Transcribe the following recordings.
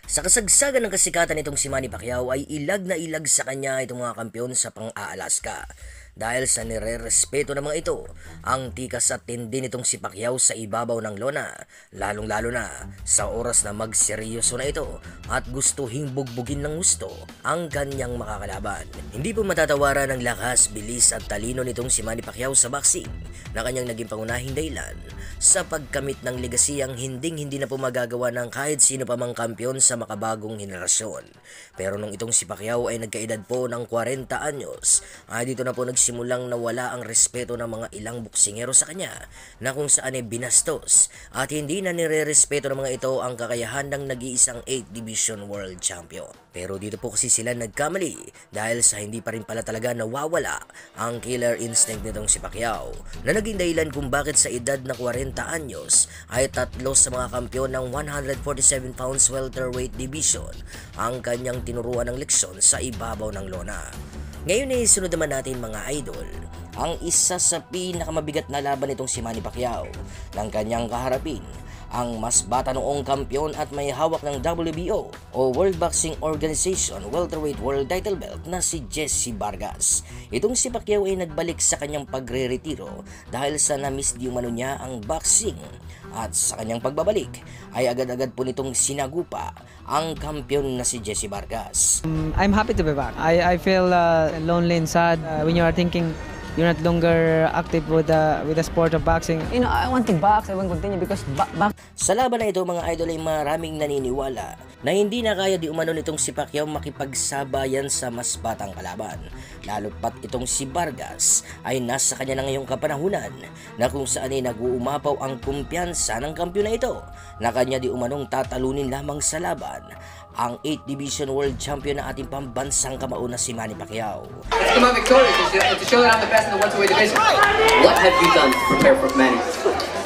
Sa kasagsagan ng kasikatan nitong si Manny Pacquiao ay ilag na ilag sa kanya itong mga kampiyon sa pang-Aalaska. Dahil sa nire-respeto ng mga ito, ang tikas at tindi nitong si Pacquiao sa ibabaw ng lona, lalong-lalo na sa oras na magseryoso na ito at gustuhing bugbugin ng gusto ang kanyang makakalaban. Hindi po matatawaran ang lakas, bilis at talino nitong si Manny Pacquiao sa boxing na kanyang naging pangunahing dahilan sa pagkamit ng legasiyang hinding-hindi na po magagawa ng kahit sino pa mang kampiyon sa makabagong henerasyon. Pero nung itong si Pacquiao ay nagkaedad po ng 40 anyos, ay dito na po nagsimulang nawala ang respeto ng mga ilang boksingero sa kanya na kung saan ay binastos at hindi na nire-respeto ng mga ito ang kakayahan ng nag-iisang 8 Division World Champion. Pero dito po kasi sila nagkamali dahil sa hindi pa rin pala talaga nawawala ang killer instinct nitong si Pacquiao na naging dahilan kung bakit sa edad na 40 anyos ay tatlo sa mga kampiyon ng 147 pounds welterweight division ang kanyang tinuruan ng leksyon sa ibabaw ng lona. Ngayon ay sunod naman natin mga idol ang isa sa pinakamabigat na laban nitong si Manny Pacquiao ng kanyang kaharapin, ang mas bata noong kampiyon at may hawak ng WBO o World Boxing Organization welterweight world title belt na si Jesse Vargas. Itong si Pacquiao ay nagbalik sa kanyang pagre-retiro dahil sa na-miss di umano niya ang boxing at sa kanyang pagbabalik ay agad-agad po nitong sinagupa ang kampiyon na si Jesse Vargas. I'm happy to be back. I feel lonely and sad when you are thinking you're not longer active with the sport of boxing. You know, I want to box. I want to continue because Sa laban na ito mga idol ay maraming naniniwala na hindi na kaya di umano nitong si Pacquiao makipagsabayan sa mas batang kalaban. Lalo pat itong si Vargas ay nasa kanya na ngayong kapanahunan na kung saan ay nag-uumapaw ang kumpiyansa ng kampiyon na ito na kanya di umanong tatalunin lamang sa laban ang 8 Division World Champion na ating pambansang kamao na si Manny Pacquiao. Let's come out victorious and to show that I'm the best in the welterweight division. What have you done to prepare for Manny?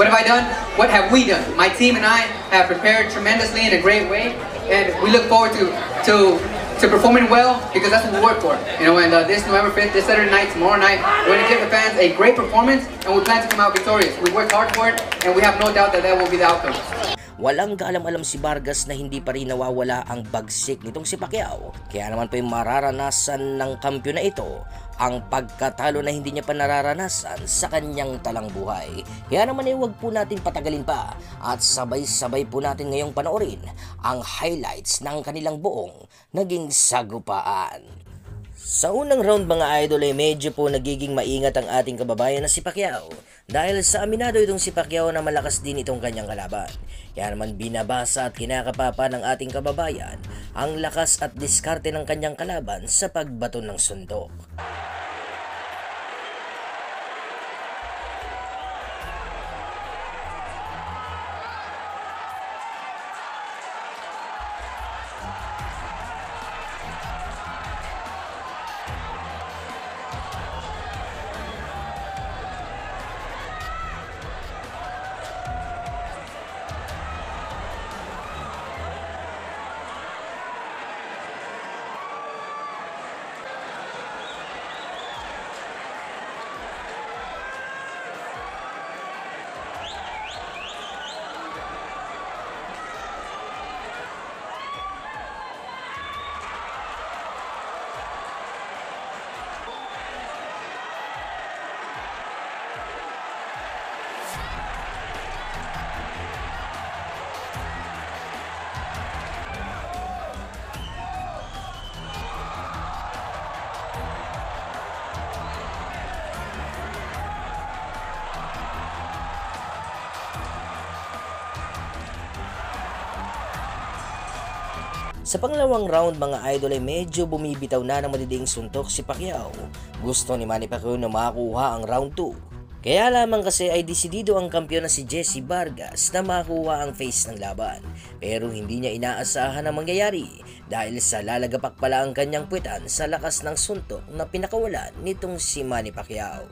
What have I done? What have we done? My team and I have prepared tremendously in a great way, and we look forward to performing well because that's what we work for. You know, and this November 5th, this Saturday night, tomorrow night, we're going to give the fans a great performance, and we plan to come out victorious. We worked hard for it, and we have no doubt that that will be the outcome. Walang kaalam-alam si Vargas na hindi pa rin nawawala ang bagsik nitong si Pacquiao. Kaya naman po yung mararanasan ng kampiyon na ito ang pagkatalo na hindi niya pa nararanasan sa kanyang talang buhay. Kaya naman ay huwag po natin patagalin pa at sabay-sabay po natin ngayong panoorin ang highlights ng kanilang buong naging sagupaan. Sa unang round mga idol ay medyo po nagiging maingat ang ating kababayan na si Pacquiao dahil sa aminado itong si Pacquiao na malakas din itong kanyang kalaban. Kaya naman binabasa at kinakapapa ng ating kababayan ang lakas at diskarte ng kanyang kalaban sa pagbato ng suntok. Sa pangalawang round mga idol ay medyo bumibitaw na ng matinding suntok si Pacquiao. Gusto ni Manny Pacquiao na makakuha ang round 2. Kaya lamang kasi ay desidido ang kampiyon na si Jesse Vargas na makuha ang face ng laban. Pero hindi niya inaasahan ang mangyayari dahil sa lalagapak pala ang kanyang puwetan sa lakas ng suntok na pinakawalan nitong si Manny Pacquiao.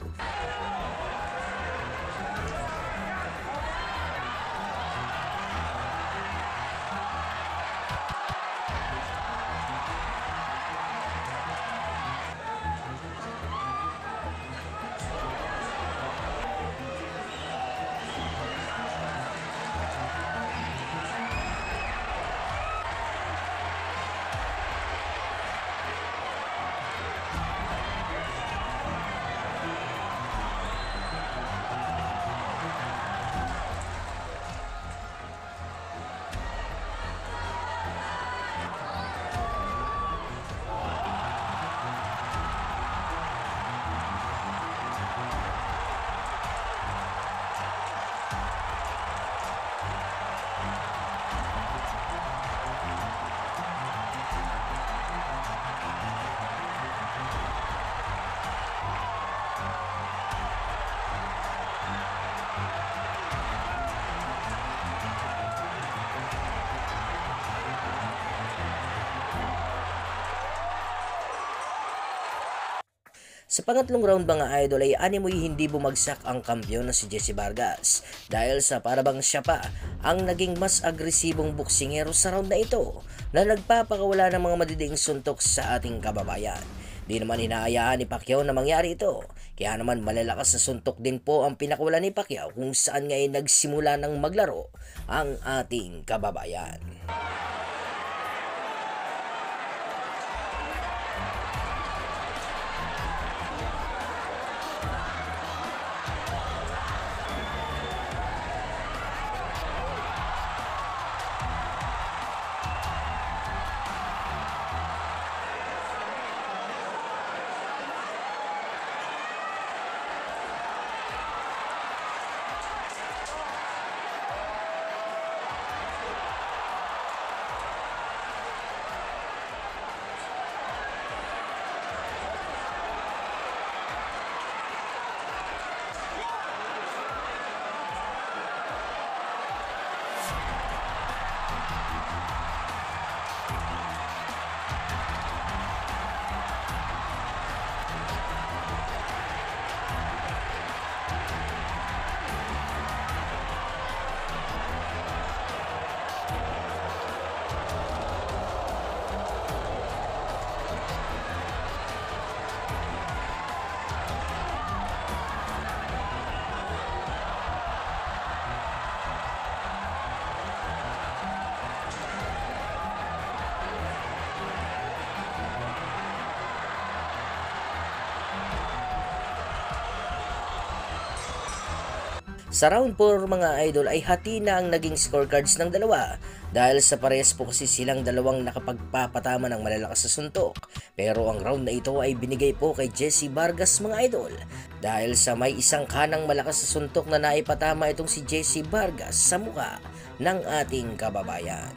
Sa pangatlong round mga idol ay animoy hindi bumagsak ang kampiyon na si Jesse Vargas dahil sa parabang siya pa ang naging mas agresibong boksingero sa round na ito na nagpapakawala ng mga madidiing suntok sa ating kababayan. Di naman inaayaan ni Pacquiao na mangyari ito, kaya naman malalakas na suntok din po ang pinakawala ni Pacquiao kung saan nga ay nagsimula ng maglaro ang ating kababayan. Sa round 4 mga idol ay hati na ang naging scorecards ng dalawa dahil sa parehas po kasi silang dalawang nakapagpapatama ng malalakas na suntok. Pero ang round na ito ay binigay po kay Jesse Vargas mga idol dahil sa may isang kanang malakas na suntok na naipatama itong si Jesse Vargas sa mukha ng ating kababayan.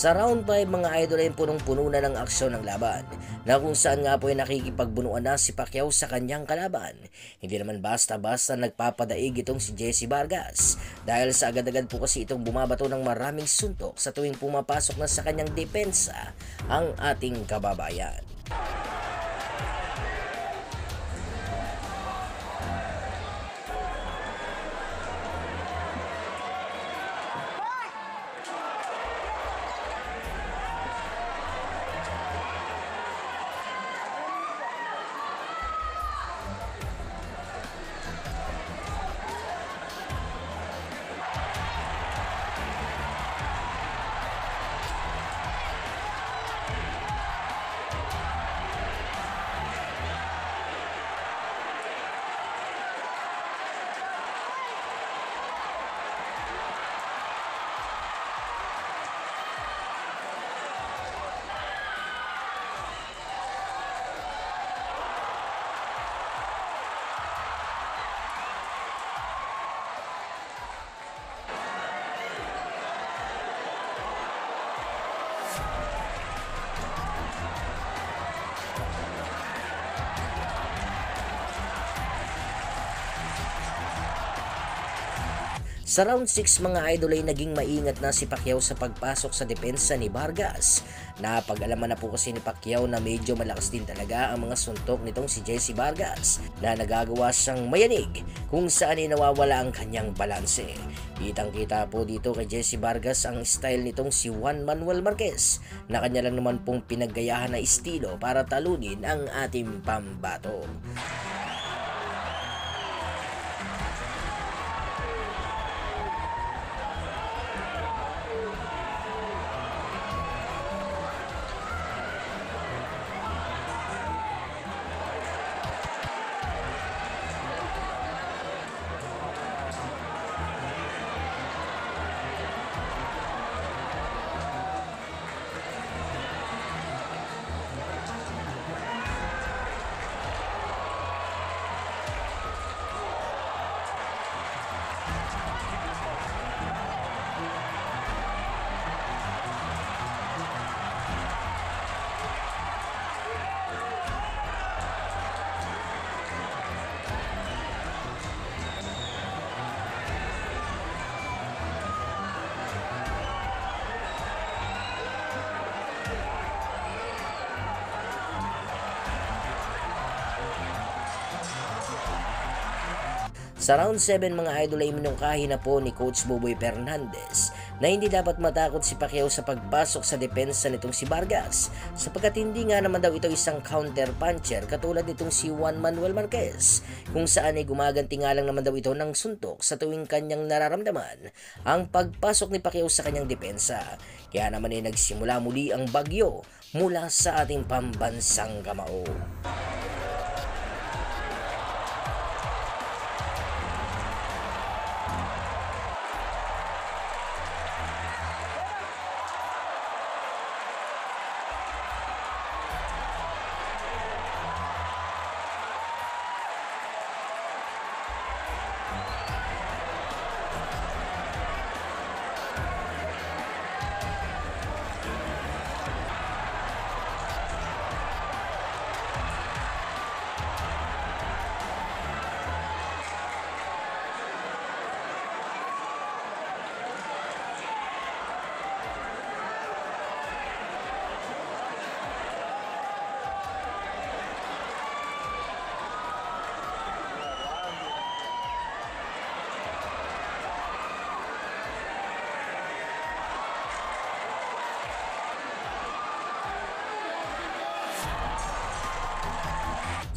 Sa round 5 mga idol ay punong-puno na ng aksyon ng laban na kung saan nga po ay nakikipagbunuan na si Pacquiao sa kanyang kalaban. Hindi naman basta-basta nagpapadaig itong si Jesse Vargas dahil sa agad-agad po kasi itong bumabato ng maraming suntok sa tuwing pumapasok na sa kanyang depensa ang ating kababayan. Sa round 6 mga idol ay naging maingat na si Pacquiao sa pagpasok sa depensa ni Vargas. Napag-alaman na po kasi ni Pacquiao na medyo malakas din talaga ang mga suntok nitong si Jesse Vargas na nagagawa siyang mayanig kung saan ay nawawala ang kanyang balanse. Kitang-kita po dito kay Jesse Vargas ang style nitong si Juan Manuel Marquez na kanya lang naman pong pinaggayahan na estilo para talunin ang ating pambato. Sa round 7 mga idol ay minungkahi na po ni Coach Boboy Fernandez na hindi dapat matakot si Pacquiao sa pagpasok sa depensa nitong si Vargas sapagkat hindi nga naman daw ito isang counter puncher katulad nitong si Juan Manuel Marquez kung saan ay gumaganti nga lang naman daw ito ng suntok sa tuwing kanyang nararamdaman ang pagpasok ni Pacquiao sa kanyang depensa. Kaya naman ay nagsimula muli ang bagyo mula sa ating pambansang kamao.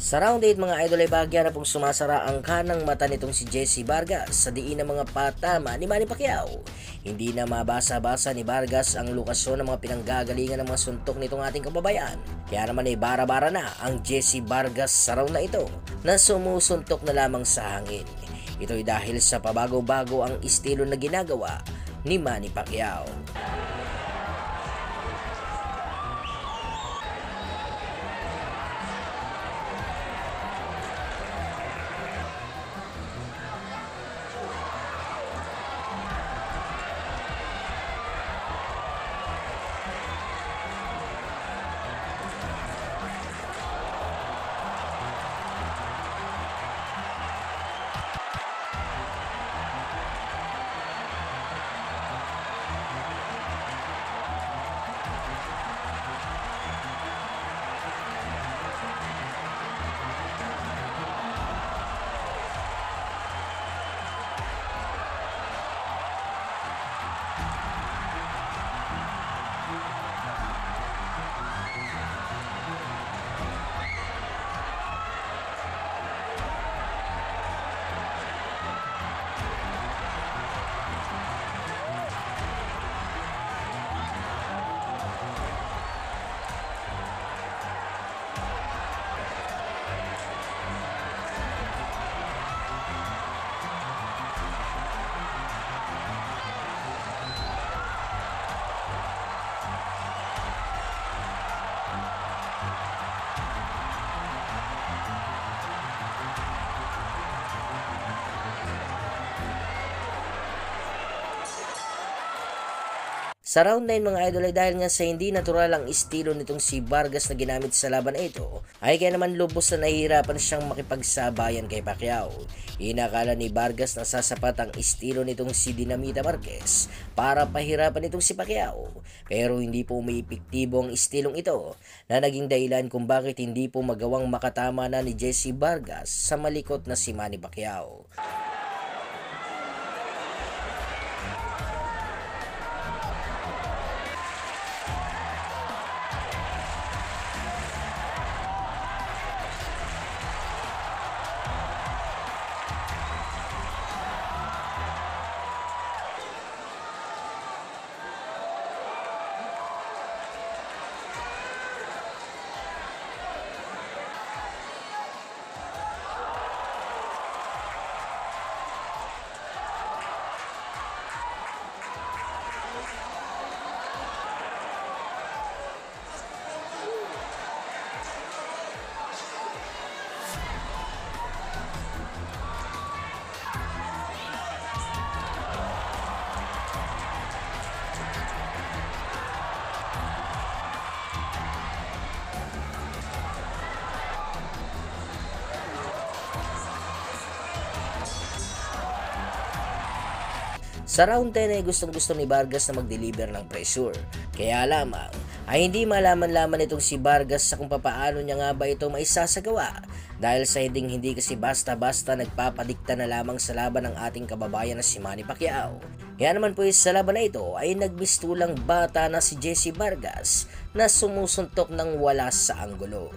Sa round 8 mga idol ay bahagya na pong sumasara ang kanang mata nitong si Jesse Vargas sa diin ng mga patama ni Manny Pacquiao. Hindi na mabasa-basa ni Vargas ang lokasyon ng mga pinanggagalingan ng mga suntok nitong ating kababayan. Kaya naman ay bara-bara na ang Jesse Vargas sa round na ito na sumusuntok na lamang sa hangin. Ito ay dahil sa pabago-bago ang estilo na ginagawa ni Manny Pacquiao. Sa round 9 mga idol ay dahil nga sa hindi natural ang estilo nitong si Vargas na ginamit sa laban na ito, ay kaya naman lubos na nahihirapan siyang makipagsabayan kay Pacquiao. Inakala ni Vargas na sasapat ang estilo nitong si Dinamita Marquez para pahirapan itong si Pacquiao. Pero hindi po may epektibo ang estilong ito na naging dahilan kung bakit hindi po magawang makatama na ni Jesse Vargas sa malikot na si Manny Pacquiao. Sa round 10 ay gustong-gusto ni Vargas na mag-deliver ng pressure. Kaya lamang ay hindi malaman-laman itong si Vargas sa kung papaano niya nga ba ito maisasagawa dahil sa hindi kasi basta-basta nagpapadikta na lamang sa laban ng ating kababayan na si Manny Pacquiao. Kaya naman po sa laban na ito ay nagbistulang bata na si Jesse Vargas na sumusuntok ng wala sa anggulo.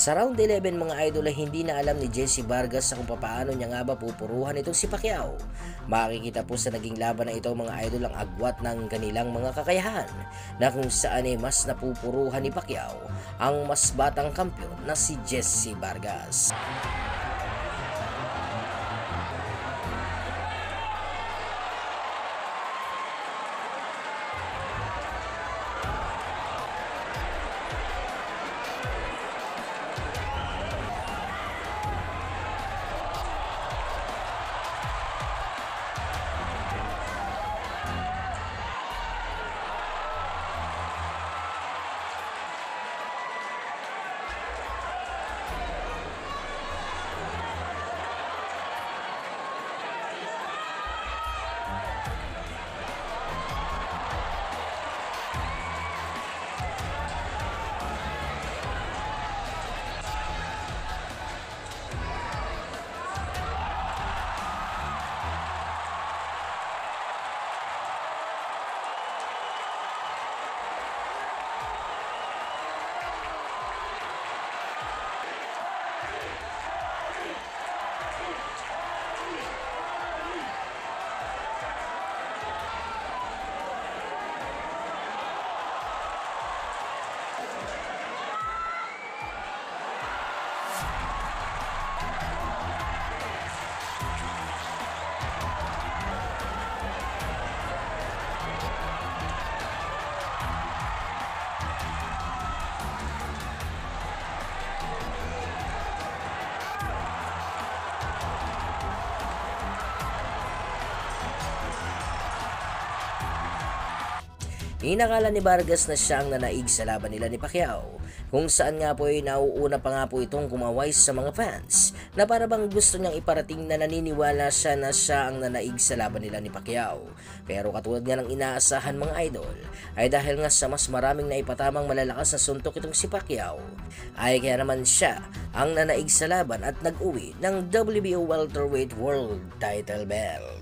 Sa round 11 mga idol ay hindi na alam ni Jesse Vargas sa kung paano niya nga ba pupuruhan itong si Pacquiao. Makikita po sa naging laban na ito mga idol ang agwat ng kanilang mga kakayahan na kung saan ay mas napupuruhan ni Pacquiao ang mas batang kampiyon na si Jesse Vargas. Inakala ni Vargas na siya ang nanaig sa laban nila ni Pacquiao, kung saan nga po ay nauuna pa nga po itong kumaway sa mga fans na para bang gusto niyang iparating na naniniwala siya na siya ang nanaig sa laban nila ni Pacquiao. Pero katulad nga ng inaasahan mga idol, ay dahil nga sa mas maraming naipatamang malalakas na suntok itong si Pacquiao, ay kaya naman siya ang nanaig sa laban at nag-uwi ng WBO Welterweight World Title Belt.